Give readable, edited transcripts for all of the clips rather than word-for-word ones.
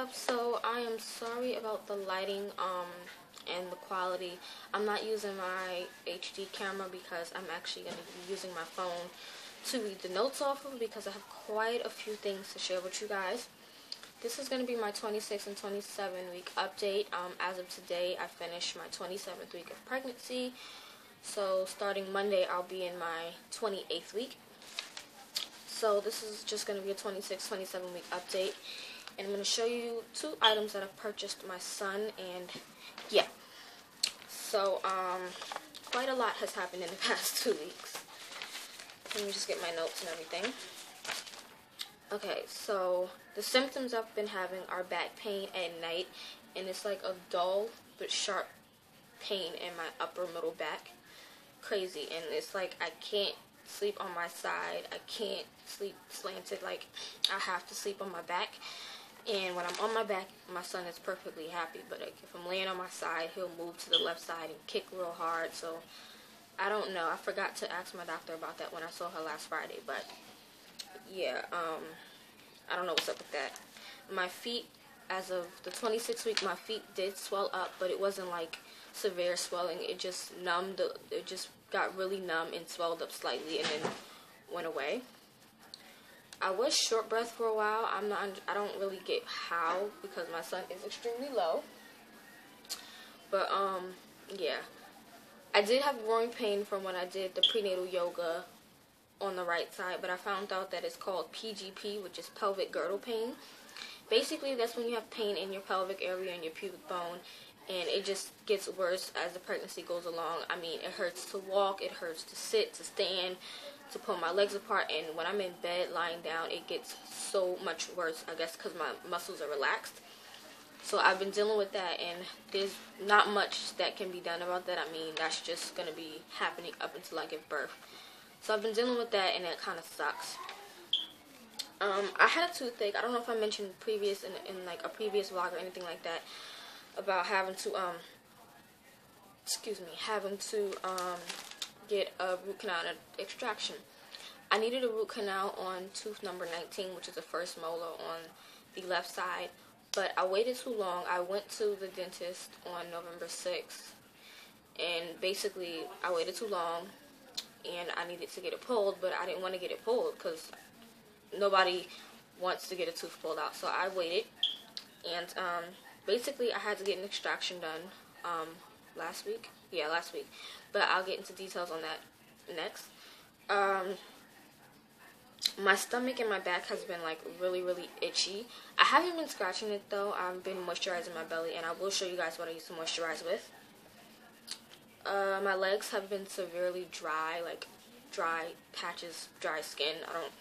up? So I am sorry about the lighting and the quality. I'm not using my HD camera because I'm actually going to be using my phone to read the notes off of, because I have quite a few things to share with you guys. This is going to be my 26 and 27 week update. As of today, I finished my 27th week of pregnancy. So starting Monday, I'll be in my 28th week. So this is just going to be a 26, 27 week update. And I'm going to show you 2 items that I've purchased my son, and yeah. So, quite a lot has happened in the past 2 weeks. Let me just get my notes and everything. Okay, so the symptoms I've been having are back pain at night, and it's like a dull but sharp pain in my upper middle back. Crazy, and it's like I can't sleep on my side. I can't sleep slanted. Like, I have to sleep on my back. And when I'm on my back, my son is perfectly happy. But like, if I'm laying on my side, he'll move to the left side and kick real hard. So I don't know. I forgot to ask my doctor about that when I saw her last Friday. But yeah, I don't know what's up with that. My feet, as of the 26th week, my feet did swell up, but it wasn't like severe swelling. It just numbed. It just got really numb and swelled up slightly, and then went away. I was short breath for a while. I don't really get how, because my son is extremely low. But yeah, I did have growing pain from when I did the prenatal yoga on the right side, but I found out that it's called PGP, which is pelvic girdle pain. Basically, that's when you have pain in your pelvic area and your pubic bone, and it just gets worse as the pregnancy goes along. I mean, it hurts to walk, it hurts to sit, to stand, to pull my legs apart, and when I'm in bed lying down, it gets so much worse, I guess because my muscles are relaxed. So I've been dealing with that, and there's not much that can be done about that. I mean, that's just going to be happening up until I give birth. So I've been dealing with that, and it kind of sucks. I had a toothache. I don't know if I mentioned previous in like a previous vlog or anything like that about having to get a root canal extraction. I needed a root canal on tooth number 19, which is the first molar on the left side, but I waited too long. I went to the dentist on November 6th, and basically I waited too long, and I needed to get it pulled, but I didn't want to get it pulled because nobody wants to get a tooth pulled out. So I waited, and basically I had to get an extraction done last week. Yeah, last week. But I'll get into details on that next. My stomach and my back has been like really, really itchy. I haven't been scratching it though. I've been moisturizing my belly, and I will show you guys what I used to moisturize with. My legs have been severely dry, like dry patches, dry skin. I don't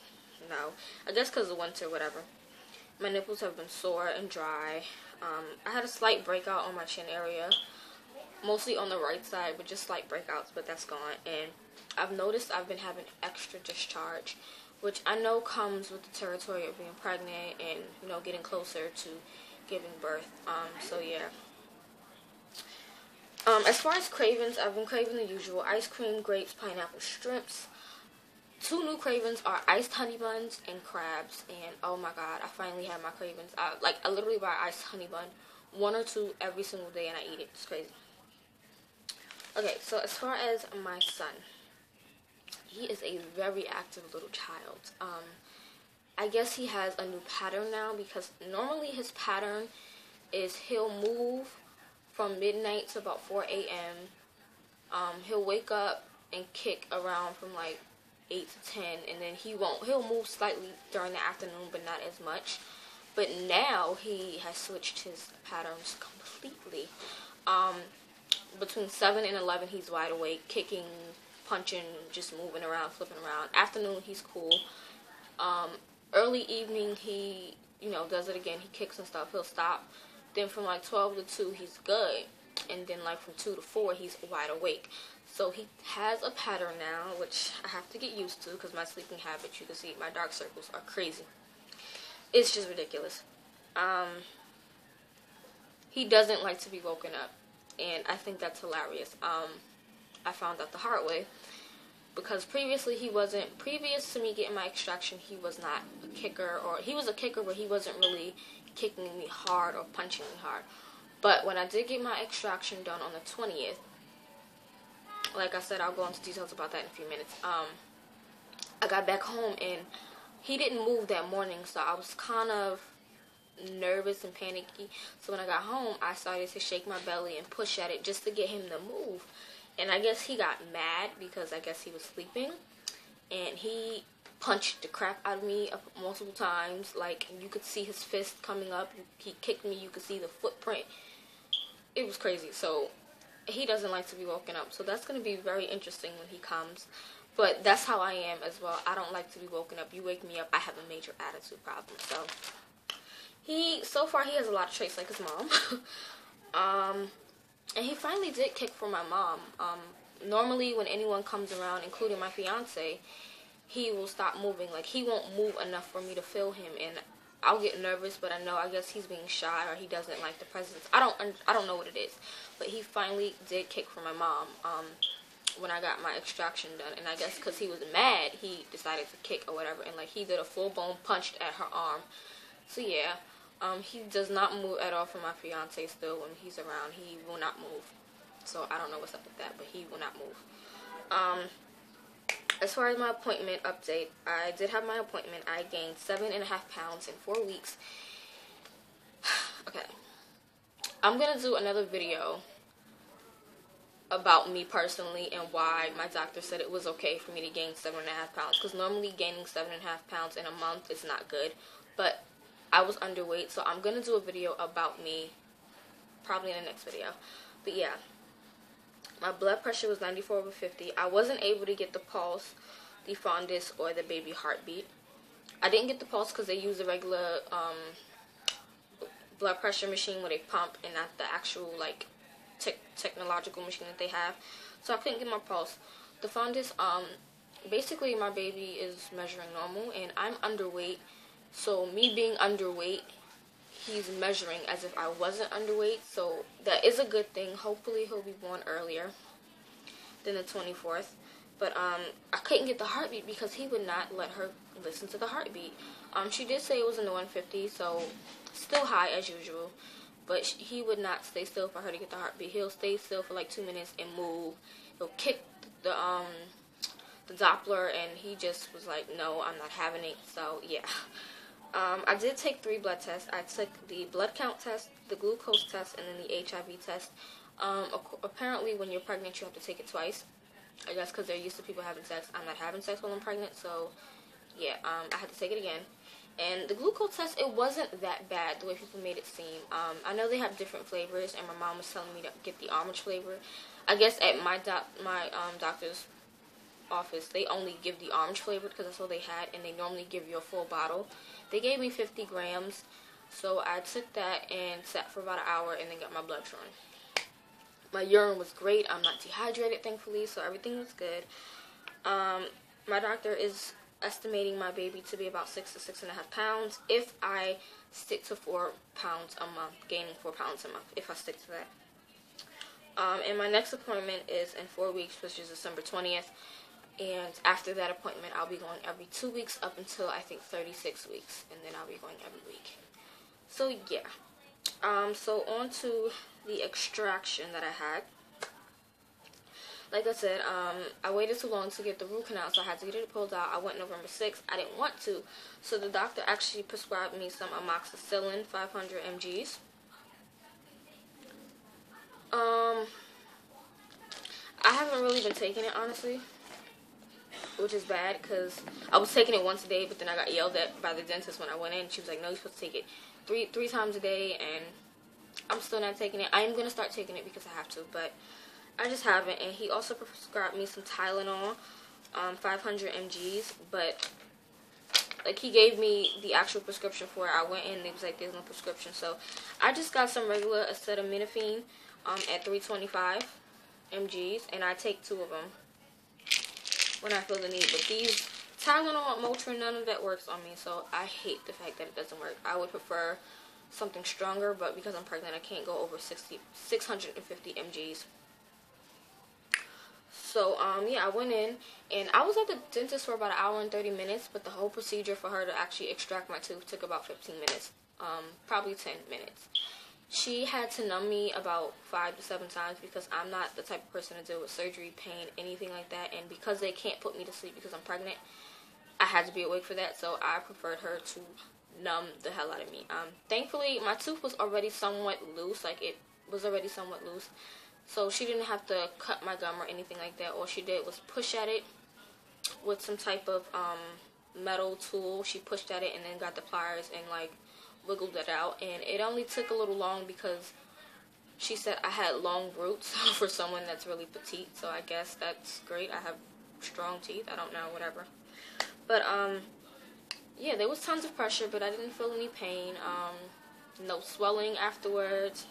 know. I guess because of winter, whatever. My nipples have been sore and dry. I had a slight breakout on my chin area, mostly on the right side, but just slight breakouts, but that's gone. And I've noticed I've been having extra discharge, which I know comes with the territory of being pregnant and, you know, getting closer to giving birth. So yeah. As far as cravings, I've been craving the usual: ice cream, grapes, pineapple, shrimps. 2 new cravings are iced honey buns and crabs, and oh my god, I finally had my cravings. I literally buy iced honey bun, 1 or 2 every single day, and I eat it. It's crazy. Okay, so as far as my son, he is a very active little child. I guess he has a new pattern now, because normally his pattern is he'll move from midnight to about 4 a.m. He'll wake up and kick around from like 8 to 10, and then he'll move slightly during the afternoon, but not as much. But now he has switched his patterns completely. Between 7 and 11, he's wide awake, kicking, punching, just moving around, flipping around. Afternoon, he's cool. Early evening, he, you know, does it again. He kicks and stuff. He'll stop. Then from like 12 to 2, he's good. And then like from 2 to 4, he's wide awake. So he has a pattern now, which I have to get used to, because my sleeping habits, you can see my dark circles are crazy. It's just ridiculous. He doesn't like to be woken up, and I think that's hilarious. I found out the hard way. because previously previous to me getting my extraction, he was not a kicker, or he was a kicker, but he wasn't really kicking me hard or punching me hard. But when I did get my extraction done on the 20th, like I said, I'll go into details about that in a few minutes. I got back home and he didn't move that morning, so I was kind of nervous and panicky. So when I got home, I started to shake my belly and push at it just to get him to move. And I guess he got mad because I guess he was sleeping, and he punched the crap out of me multiple times. Like, you could see his fist coming up. He kicked me. You could see the footprint. It was crazy. So he doesn't like to be woken up. So that's going to be very interesting when he comes. But that's how I am as well. I don't like to be woken up. You wake me up, I have a major attitude problem. So far he has a lot of traits like his mom. And he finally did kick for my mom. Normally when anyone comes around, including my fiance, he will stop moving. Like, he won't move enough for me to feel him, and I'll get nervous, but I guess he's being shy, or he doesn't like the presence. I don't know what it is. But he finally did kick for my mom when I got my extraction done. And I guess because he was mad, he decided to kick or whatever, and like he did a full-blown punch at her arm. So yeah, he does not move at all for my fiance still. When he's around, he will not move. So I don't know what's up with that, but he will not move. As far as my appointment update, I did have my appointment. I gained 7.5 pounds in 4 weeks. Okay. I'm going to do another video about me personally and why my doctor said it was okay for me to gain 7.5 pounds. Because normally gaining 7.5 pounds in a month is not good. But I was underweight, so I'm going to do a video about me probably in the next video. But yeah. My blood pressure was 94/50. I wasn't able to get the pulse, the fundus, or the baby heartbeat. I didn't get the pulse because they use the regular blood pressure machine where they pump, and not the actual like technological machine that they have. So I couldn't get my pulse. The fundus, basically my baby is measuring normal, and I'm underweight. So me being underweight, he's measuring as if I wasn't underweight, so that is a good thing. Hopefully he'll be born earlier than the 24th. But I couldn't get the heartbeat because he would not let her listen to the heartbeat. She did say it was in the 150, so still high as usual, but he would not stay still for her to get the heartbeat. He'll stay still for like 2 minutes and move. He'll kick the Doppler, and he just was like, no, I'm not having it. So yeah. I did take 3 blood tests. I took the blood count test, the glucose test, and then the HIV test. Apparently, when you're pregnant, you have to take it twice. I guess because they're used to people having sex. I'm not having sex while I'm pregnant, so yeah, I had to take it again. And the glucose test, it wasn't that bad the way people made it seem. I know they have different flavors, and my mom was telling me to get the orange flavor. I guess at my doctor's office, they only give the orange flavor because that's all they had, and they normally give you a full bottle. They gave me 50 grams, so I took that and sat for about an hour and then got my blood drawn. My urine was great. I'm not dehydrated, thankfully, so everything was good. My doctor is estimating my baby to be about 6 to 6.5 pounds if I stick to 4 pounds a month, gaining 4 pounds a month, if I stick to that. And my next appointment is in 4 weeks, which is December 20th. And after that appointment, I'll be going every 2 weeks up until, I think, 36 weeks. And then I'll be going every week. So, yeah. So, on to the extraction that I had. Like I said, I waited too long to get the root canal, so I had to get it pulled out. I went November 6th. I didn't want to. So, the doctor actually prescribed me some amoxicillin, 500 mgs. I haven't really been taking it, honestly, which is bad because I was taking it once a day, but then I got yelled at by the dentist when I went in. She was like, no, you're supposed to take it three times a day, and I'm still not taking it. I am going to start taking it because I have to, but I just haven't. And he also prescribed me some Tylenol, 500 mgs, but like he gave me the actual prescription for it. I went in and it was like, there's no prescription, so I just got some regular acetaminophen at 325 mgs, and I take 2 of them when I feel the need. But these Tylenol, Motrin, none of that works on me, so I hate the fact that it doesn't work. I would prefer something stronger, but because I'm pregnant, I can't go over 650 mgs. So, yeah, I went in, and I was at the dentist for about an hour and 30 minutes, but the whole procedure for her to actually extract my tooth took about 15 minutes, probably 10 minutes. She had to numb me about 5 to 7 times because I'm not the type of person to deal with surgery, pain, anything like that, and because they can't put me to sleep because I'm pregnant, I had to be awake for that, so I preferred her to numb the hell out of me. Thankfully, my tooth was already somewhat loose, so she didn't have to cut my gum or anything like that. All she did was push at it with some type of metal tool. She pushed at it and then got the pliers and like wiggled it out. And it only took a little long because she said I had long roots for someone that's really petite. So I guess that's great. I have strong teeth. I don't know, whatever. But yeah, there was tons of pressure, but I didn't feel any pain. No swelling afterwards.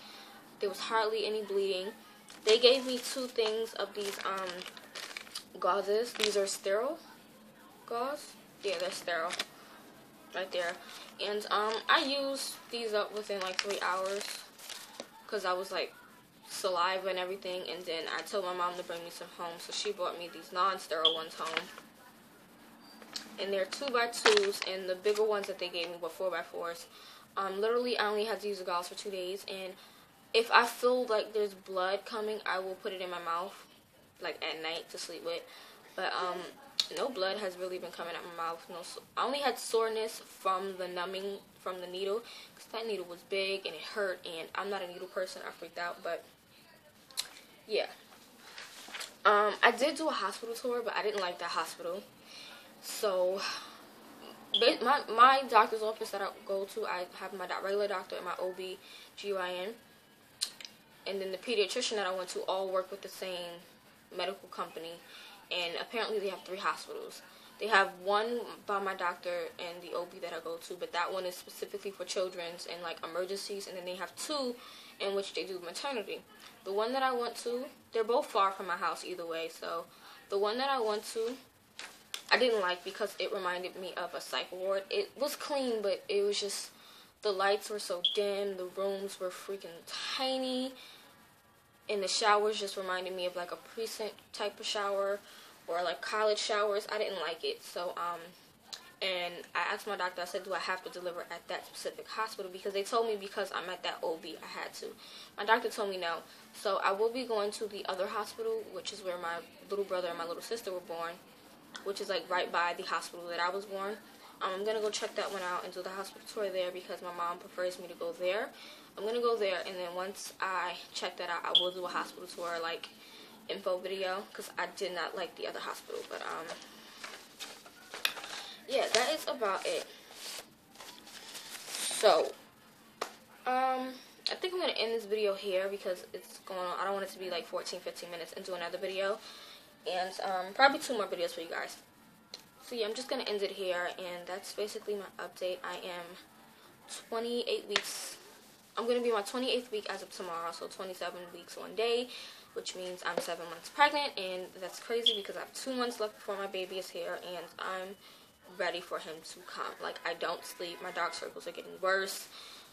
There was hardly any bleeding. They gave me 2 things of these gauzes. These are sterile gauze. Yeah, they're sterile. Right there. And I used these up within like 3 hours because I was like saliva and everything. And then I told my mom to bring me some home, so she brought me these non-sterile ones home. And they're 2x2s, and the bigger ones that they gave me were 4x4s. Literally, I only had to use the gauze for 2 days, and if I feel like there's blood coming, I will put it in my mouth, like at night to sleep with. But no blood has really been coming out my mouth. No, I only had soreness from the numbing from the needle, because that needle was big and it hurt, and I'm not a needle person. I freaked out, but yeah. I did do a hospital tour, but I didn't like that hospital. So my doctor's office that I go to, I have my regular doctor and my OB/GYN. And then the pediatrician that I went to all work with the same medical company. And apparently they have 3 hospitals. They have one by my doctor and the OB that I go to, but that one is specifically for children's and like emergencies. And then they have 2 in which they do maternity. The one that I went to, they're both far from my house either way. So the one that I went to, I didn't like because it reminded me of a psych ward. It was clean, but it was just, the lights were so dim, the rooms were freaking tiny, and the showers just reminded me of like a precinct type of shower or like college showers. I didn't like it. So and I asked my doctor, I said, do I have to deliver at that specific hospital? Because they told me because I'm at that OB, I had to. My doctor told me no. So I will be going to the other hospital, which is where my little brother and my little sister were born, which is like right by the hospital that I was born. I'm going to go check that one out and do the hospital tour there because my mom prefers me to go there. I'm going to go there, and then once I check that out, I will do a hospital tour, like, info video, because I did not like the other hospital. But, yeah, that is about it. So, I think I'm going to end this video here because it's going on. I don't want it to be like 14, 15 minutes and do another video. And, probably 2 more videos for you guys. So yeah, I'm just going to end it here, and that's basically my update. I am 28 weeks. I'm going to be my 28th week as of tomorrow, so 27 weeks 1 day, which means I'm 7 months pregnant, and that's crazy because I have 2 months left before my baby is here, and I'm ready for him to come. Like, I don't sleep. My dark circles are getting worse.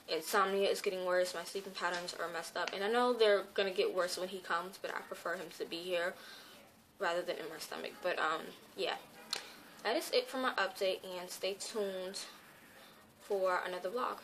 Insomnia is getting worse. My sleeping patterns are messed up, and I know they're going to get worse when he comes, but I prefer him to be here rather than in my stomach. But, yeah. That is it for my update, and stay tuned for another vlog.